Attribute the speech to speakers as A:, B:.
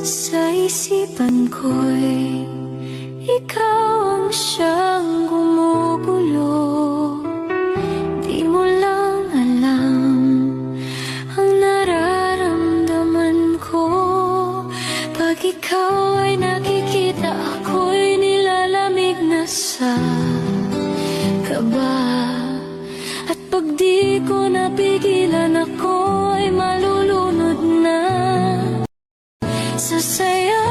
A: Sa isipan ko'y ikaw ang siyang gumugulo. Di mo lang alam ang nararamdaman ko. Pag ikaw ay nakikita, ako'y nilalamig na sa kaba. At pag di ko napigilan, ako'y malulunod na sa saya.